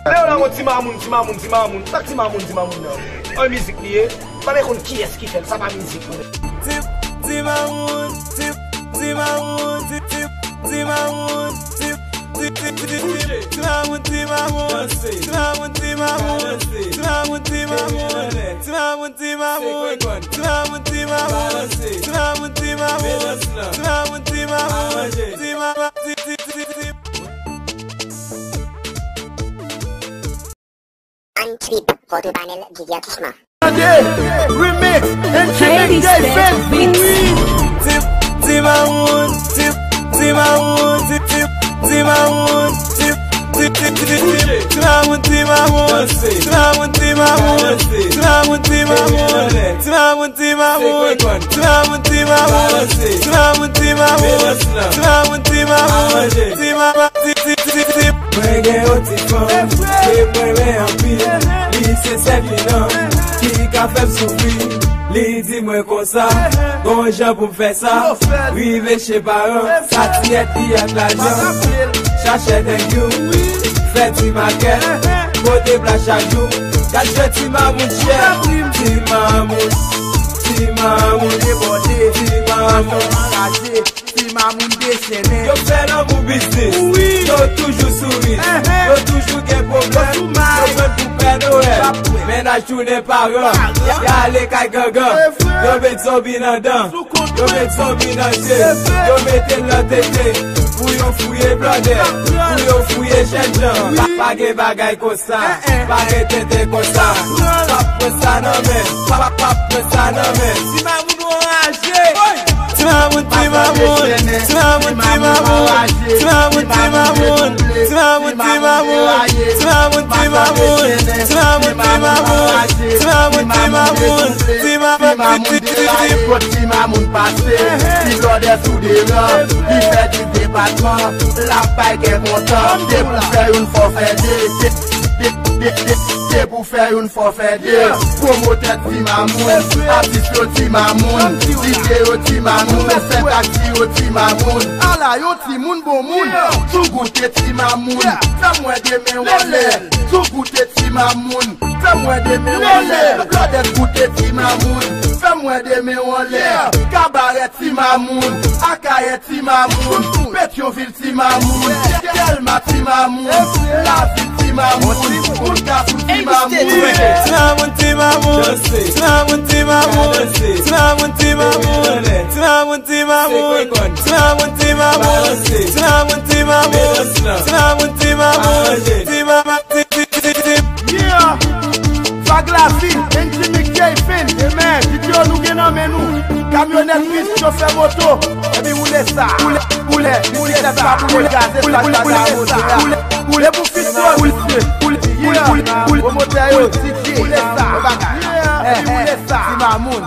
là on Timamoun. Ça Timamoun. En musique liée, pas qu'on qui est-ce qui fait ça pas musique. Timamoun. Antrip, fotopanel gigantisme. Remix, Intimate Fan Beats. Timamoun. Li di mwen kon sa, gon jan pou m'fè sa. Rive chez baron, sa tiet li ak la jan. Chache den you, fè ti maket, kote bla chajou. Kache Timamoun chè, Timamoun déchaîné. Yo fè nan mou business, yo toujou souri, yo toujou gen problem. Yo fè pou pè Noël, menaj toune paran. Yale kay gangan, yo met zombi nan dan, yo met zombi nan jè. Yo mette nan tete, pou yo fouye blode, pou yo fouye chen jan. Page bagay kosa, page tete kosa. Pap pre sa nan men, pap pre sa nan men. Timamoun oranje. Timamoun. Timamoun passé, il blode sous des rangs, il fait du département, la paille est content, c'est pour faire une forfait c'est pour faire une forfait promoteur Timamoun, artiste Timamoun, vidéo Timamoun, c'est taxi au Timamoun. Ala yo Timoun bon moun, tout goûter Timamoun, fais-moi des mains en l'air, tout goûter Timamoun, fais-moi des mains en l'air, blode goûter Timamoun, fais-moi des mains en l'air, cabaret Timamoun, Akaye Timamoun, Pétionville Timamoun, Delma Timamoun, la ville Timamoun, Oudkafou Timamoun. Yeah, Faglafi, Intimate Fan, amen. Video nous gen nan men nou, camionnette piste, chauffeur moto, et puis roule ça, roule ça, roule gaz, roule pour fixer, roule moteur, roule ça, Timamoun.